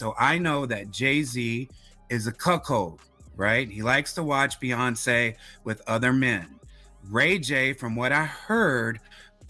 So I know that Jay-Z is a cuckold, right? He likes to watch Beyonce with other men. Ray J, from what I heard,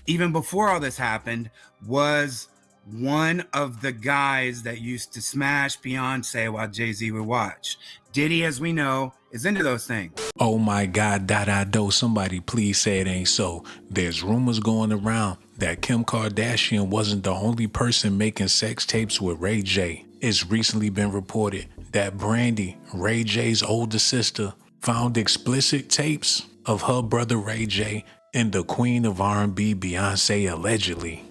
even before all this happened, was one of the guys that used to smash Beyonce while Jay-Z would watch. Diddy, as we know, is into those things. Oh my God, do somebody please say it ain't so. There's rumors going around that Kim Kardashian wasn't the only person making sex tapes with Ray J. It's recently been reported that Brandy, Ray J's older sister, found explicit tapes of her brother Ray J and the queen of R&B, Beyonce, allegedly.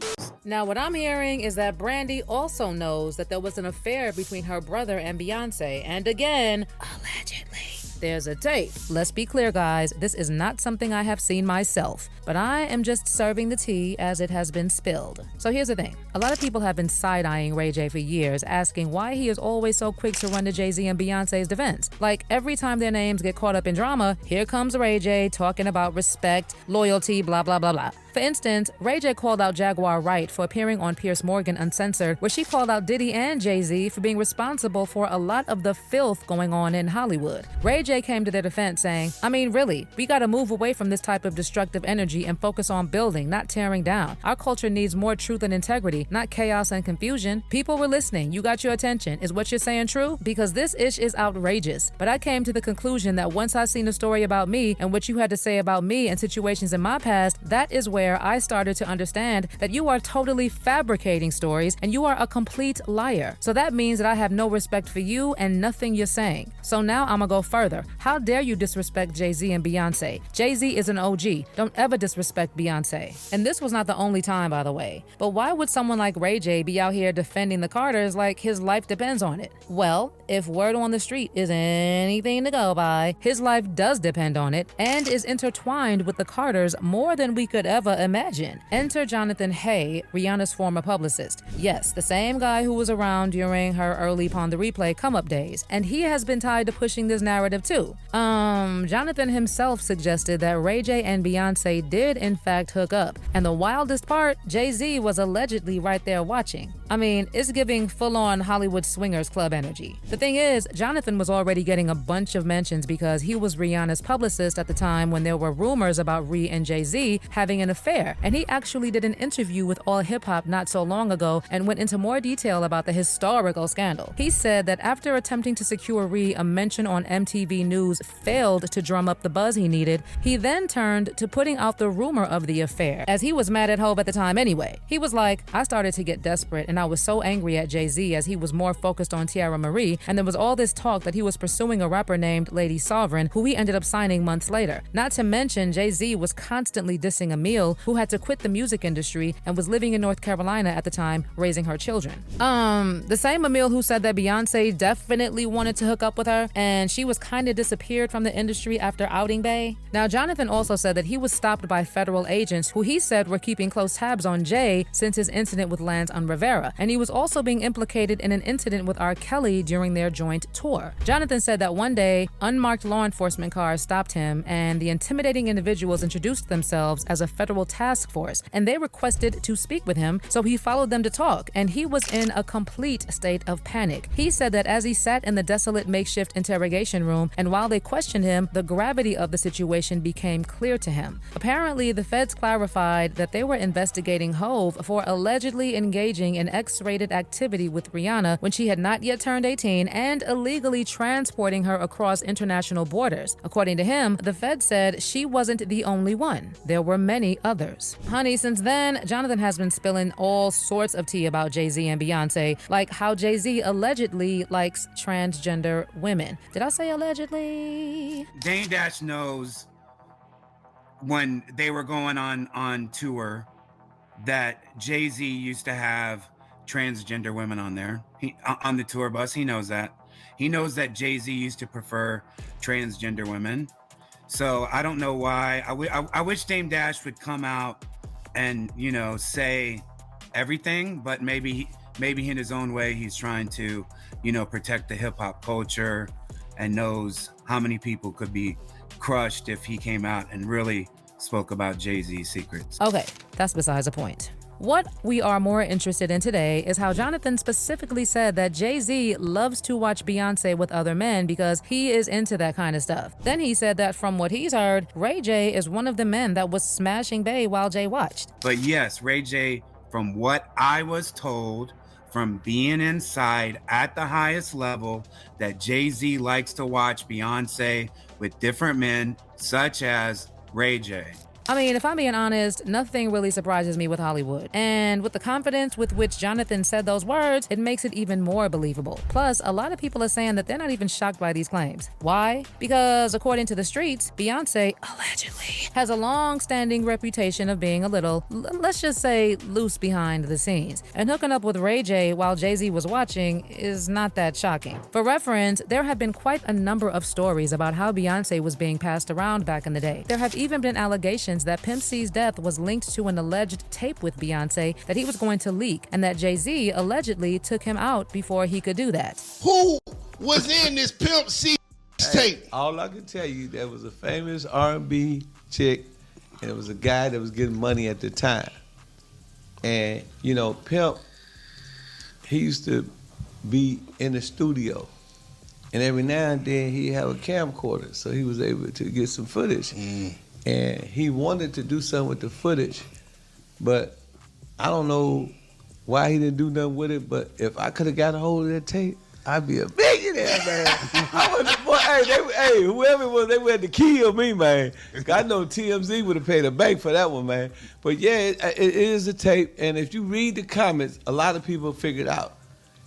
Now, what I'm hearing is that Brandy also knows that there was an affair between her brother and Beyonce, and again, allegedly, there's a tape. Let's be clear, guys, this is not something I have seen myself, but I am just serving the tea as it has been spilled. So here's the thing. A lot of people have been side-eyeing Ray J for years, asking why he is always so quick to run to Jay-Z and Beyonce's defense. Like, every time their names get caught up in drama, here comes Ray J talking about respect, loyalty, blah, blah, blah, blah. For instance, Ray J called out Jaguar Wright for appearing on Piers Morgan Uncensored, where she called out Diddy and Jay-Z for being responsible for a lot of the filth going on in Hollywood. Ray J came to their defense saying, I mean, really, we gotta move away from this type of destructive energy and focus on building, not tearing down. Our culture needs more truth and integrity, not chaos and confusion. People were listening. You got your attention. Is what you're saying true? Because this ish is outrageous. But I came to the conclusion that once I seen a story about me and what you had to say about me and situations in my past, that is where I started to understand that you are totally fabricating stories and you are a complete liar. So that means that I have no respect for you and nothing you're saying. So now I'm gonna go further. How dare you disrespect Jay-Z and Beyonce? Jay-Z is an OG. Don't ever disrespect Beyonce. And this was not the only time, by the way. But why would someone like Ray J be out here defending the Carters like his life depends on it? Well, if word on the street is anything to go by, his life does depend on it and is intertwined with the Carters more than we could ever imagine. Enter Jonathan Hay, Rihanna's former publicist. Yes, the same guy who was around during her early Pon the Replay come-up days. And he has been tied to pushing this narrative too. Jonathan himself suggested that Ray J and Beyonce did in fact hook up. And the wildest part, Jay-Z was allegedly right there watching. I mean, it's giving full-on Hollywood swingers club energy. The thing is, Jonathan was already getting a bunch of mentions because he was Rihanna's publicist at the time when there were rumors about Ree and Jay-Z having an affair. And he actually did an interview with All Hip Hop not so long ago and went into more detail about the historical scandal. He said that after attempting to secure Ree a mention on MTV News failed to drum up the buzz he needed, he then turned to putting out the rumor of the affair, as he was mad at Hov at the time anyway. He was like, I started to get desperate and I was so angry at Jay-Z as he was more focused on Tiara Marie, and there was all this talk that he was pursuing a rapper named Lady Sovereign, who he ended up signing months later. Not to mention, Jay-Z was constantly dissing Emil, who had to quit the music industry and was living in North Carolina at the time, raising her children. The same Emil who said that Beyonce definitely wanted to hook up with her, and she was kind of disappeared from the industry after outing Bey. Now, Jonathan also said that he was stopped by federal agents who he said were keeping close tabs on Jay since his incident with Lance on Rivera, and he was also being implicated in an incident with R. Kelly during their joint tour. Jonathan said that one day, unmarked law enforcement cars stopped him, and the intimidating individuals introduced themselves as a federal task force, and they requested to speak with him, so he followed them to talk, and he was in a complete state of panic. He said that as he sat in the desolate makeshift interrogation room, and while they questioned him, the gravity of the situation became clear to him. Apparently, the feds clarified that they were investigating Hov for allegedly engaging in X-rated activity with Rihanna when she had not yet turned 18 and illegally transporting her across international borders. According to him, the feds said she wasn't the only one. There were many others. Honey, since then, Jonathan has been spilling all sorts of tea about Jay-Z and Beyonce, like how Jay-Z allegedly likes transgender women. Did I say allegedly? Dame Dash knows when they were going on tour that Jay-Z used to have transgender women on there. On the tour bus, he knows that. He knows that Jay-Z used to prefer transgender women. So I don't know why. I wish Dame Dash would come out and, you know, say everything, but maybe in his own way, he's trying to, you know, protect the hip hop culture and knows how many people could be crushed if he came out and really spoke about Jay-Z's secrets. Okay, that's besides the point. What we are more interested in today is how Jonathan specifically said that Jay-Z loves to watch Beyonce with other men because he is into that kind of stuff. Then he said that from what he's heard, Ray J is one of the men that was smashing Bey while Jay watched. But yes, Ray J, from what I was told, from being inside at the highest level, that Jay-Z likes to watch Beyonce with different men, such as Ray J. I mean, if I'm being honest, nothing really surprises me with Hollywood. And with the confidence with which Jonathan said those words, it makes it even more believable. Plus, a lot of people are saying that they're not even shocked by these claims. Why? Because according to the streets, Beyonce, allegedly, has a long-standing reputation of being a little, let's just say, loose behind the scenes. And hooking up with Ray J while Jay-Z was watching is not that shocking. For reference, there have been quite a number of stories about how Beyonce was being passed around back in the day. There have even been allegations that Pimp C's death was linked to an alleged tape with Beyonce that he was going to leak, and that Jay-Z allegedly took him out before he could do that. Who was in this Pimp C tape? All I can tell you, there was a famous R&B chick, and it was a guy that was getting money at the time. And, you know, Pimp, he used to be in the studio. And every now and then he'd have a camcorder, so he was able to get some footage. And he wanted to do something with the footage, but I don't know why he didn't do nothing with it, but if I could have got a hold of that tape, I'd be a millionaire, man. Hey, whoever it was, they had to kill me, man. I know TMZ would have paid a bank for that one, man. But yeah, it is a tape, and if you read the comments, a lot of people figured out.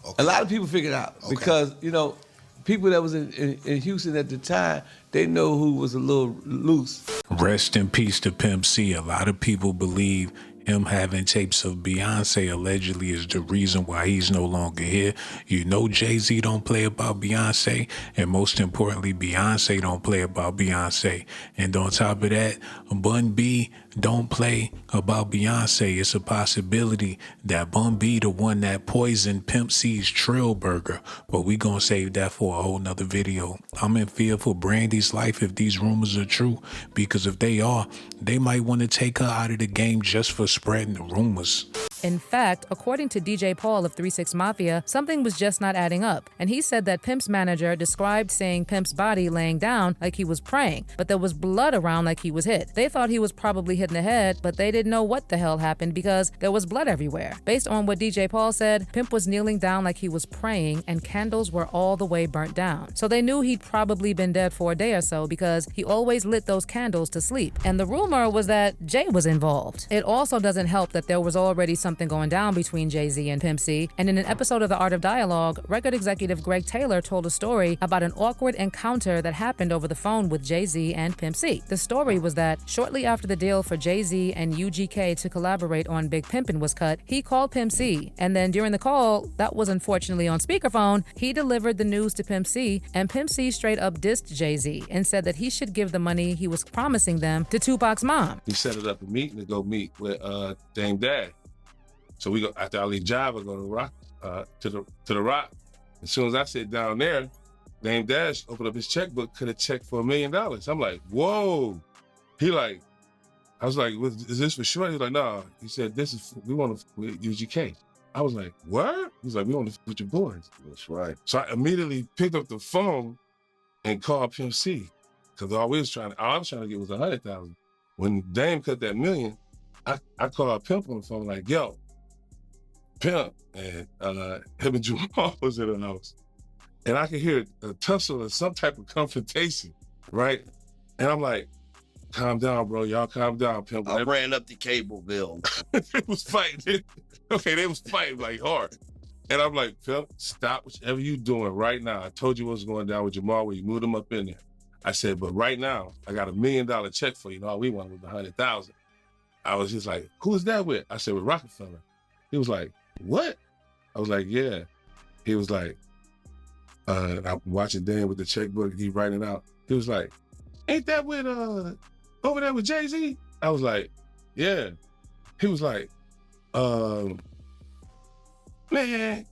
Okay. A lot of people figured out because, you know, people that was in Houston at the time, they know who was a little loose. Rest in peace to Pimp C. A lot of people believe him having tapes of Beyonce allegedly is the reason why he's no longer here. You know Jay-Z don't play about Beyonce, and most importantly, Beyonce don't play about Beyonce. And on top of that, Bun B don't play about Beyonce. It's a possibility that Bun B the one that poisoned Pimp C's Trill Burger, but we gonna save that for a whole nother video. I'm in fear for Brandy's life if these rumors are true, because if they are, they might want to take her out of the game just for spreading the rumors. In fact, according to DJ Paul of 3-6 Mafia, something was just not adding up. And he said that Pimp's manager described seeing Pimp's body laying down like he was praying, but there was blood around like he was hit. They thought he was probably hit in the head, but they didn't know what the hell happened because there was blood everywhere. Based on what DJ Paul said, Pimp was kneeling down like he was praying and candles were all the way burnt down. So they knew he'd probably been dead for a day or so because he always lit those candles to sleep. And the rumor was that Jay was involved. It also doesn't help that there was already something going down between Jay-Z and Pimp C, and in an episode of The Art of Dialogue, record executive Greg Taylor told a story about an awkward encounter that happened over the phone with Jay-Z and Pimp C. The story was that shortly after the deal for Jay-Z and UGK to collaborate on Big Pimpin' was cut, he called Pimp C, and then during the call, that was unfortunately on speakerphone, he delivered the news to Pimp C, and Pimp C straight up dissed Jay-Z and said that he should give the money he was promising them to Tupac's mom. We set it up a meeting to go meet with Dame Dad. So we go after I leave Jive, I go to Rock, to the Rock. As soon as I sit down there, Dame Dash opened up his checkbook, could have checked for $1 million. I'm like, whoa. He like, I was like, is this for sure? He was like, no. He said, we want to with UGK. I was like, what? He was like, we want to with your boys. That's right. So I immediately picked up the phone and called Pimp C, because all I was trying to get was 100,000. When Dame cut that $1 million, I called Pimp on the phone like, yo, Pimp, and him and Jamal was in the house. And I could hear a tussle or some type of confrontation, right? And I'm like, calm down, bro. Y'all calm down, Pimp. I ran up the cable bill. They was fighting. Okay, they was fighting like hard. And I'm like, Pimp, stop whatever you doing right now. I told you what was going down with Jamal when you moved him up in there. I said, but right now, I got $1 million check for you. And all we wanted was 100,000. I was just like, who is that with? I said, with Rockefeller. He was like, what? I was like, yeah. He was like, I'm watching Dan with the checkbook, he writing out. He was like, ain't that with, over there with Jay-Z? I was like, yeah. He was like, man,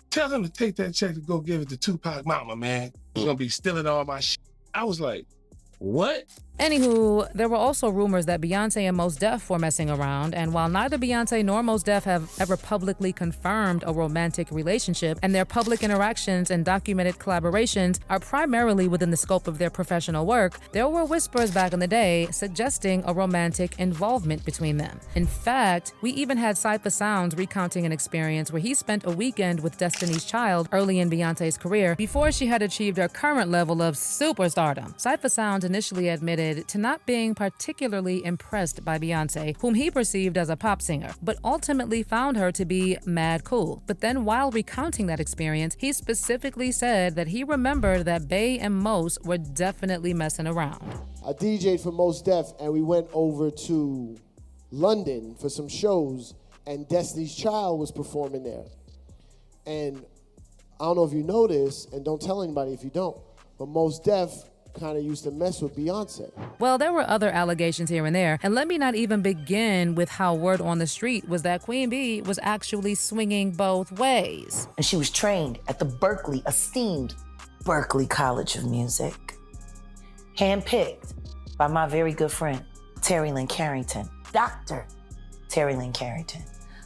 tell him to take that check to go give it to Tupac mama, man. He's gonna be stealing all my shit. I was like, what? Anywho, there were also rumors that Beyonce and Mos Def were messing around, and while neither Beyonce nor Mos Def have ever publicly confirmed a romantic relationship, and their public interactions and documented collaborations are primarily within the scope of their professional work, there were whispers back in the day suggesting a romantic involvement between them. In fact, we even had Cypher Sounds recounting an experience where he spent a weekend with Destiny's Child early in Beyonce's career before she had achieved her current level of superstardom. Cypher Sounds initially admitted to not being particularly impressed by Beyonce, whom he perceived as a pop singer, but ultimately found her to be mad cool. But then while recounting that experience, he specifically said that he remembered that Bey and Mos were definitely messing around. I DJ'd for Mos Def and we went over to London for some shows and Destiny's Child was performing there. And I don't know if you know this, and don't tell anybody if you don't, but Mos Def kind of used to mess with Beyonce. Well, there were other allegations here and there, and let me not even begin with how word on the street was that Queen Bee was actually swinging both ways. And she was trained at the esteemed Berkeley College of Music, handpicked by my very good friend, Terry Lynn Carrington, Dr. Terry Lynn Carrington,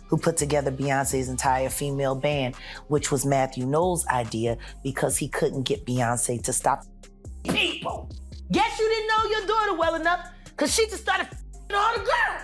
who put together Beyonce's entire female band, which was Matthew Knowles' idea because he couldn't get Beyonce to stop people. Guess you didn't know your daughter well enough because she just started all the girls.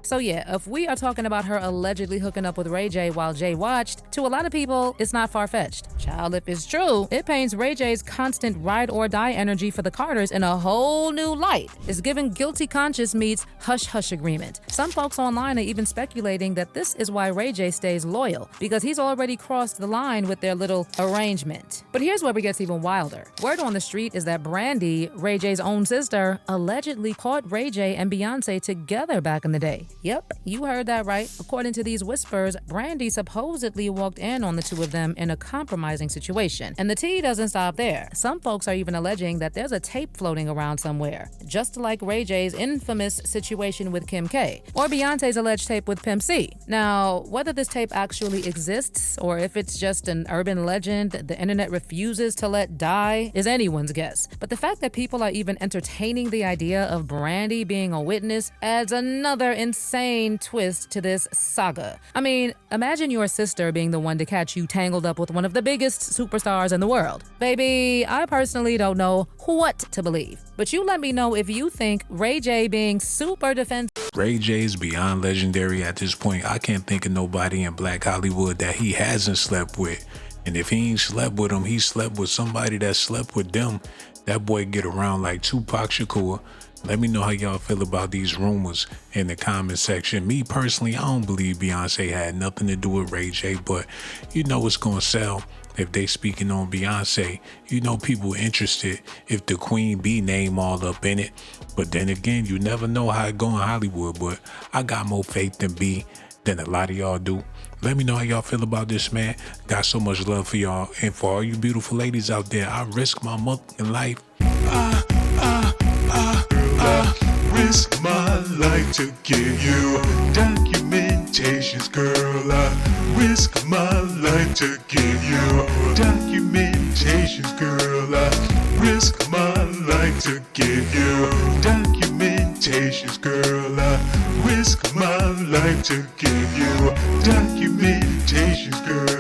So yeah, if we are talking about her allegedly hooking up with Ray J while Jay watched, to a lot of people, it's not far-fetched. Child, if it's true, it paints Ray J's constant ride-or-die energy for the Carters in a whole new light. It's giving guilty conscience meets hush-hush agreement. Some folks online are even speculating that this is why Ray J stays loyal, because he's already crossed the line with their little arrangement. But here's where it gets even wilder. Word on the street is that Brandy, Ray J's own sister, allegedly caught Ray J and Beyonce together back in the day. Yep, you heard that right. According to these whispers, Brandy supposedly walked in on the two of them in a compromising situation. And the tea doesn't stop there. Some folks are even alleging that there's a tape floating around somewhere, just like Ray J's infamous situation with Kim K, or Beyonce's alleged tape with Pimp C. Now, whether this tape actually exists or if it's just an urban legend that the internet refuses to let die is anyone's guess. But the fact that people are even entertaining the idea of Brandy being a witness adds another insane twist to this saga. I mean, imagine your sister being the one to catch you tangled up with one of the biggest superstars in the world. Baby, I personally don't know what to believe, but you let me know if you think Ray J being super defensive. Ray J's beyond legendary at this point. I can't think of nobody in Black Hollywood that he hasn't slept with. And if he ain't slept with him, he slept with somebody that slept with them. That boy get around like Tupac Shakur. Let me know how y'all feel about these rumors in the comment section. Me personally, I don't believe Beyonce had nothing to do with Ray J, but you know it's gonna sell if they speaking on Beyonce. You know people interested if the Queen Bee name all up in it. But then again, you never know how it go in Hollywood, but I got more faith in B than a lot of y'all do. Let me know how y'all feel about this, man. Got so much love for y'all. And for all you beautiful ladies out there, I risk my motherfucking life. Risk my life to give you documentations, girl. I risk my life to give you documentations, girl. I risk my life to give you documentations, girl. I risk my life to give you documentations, girl.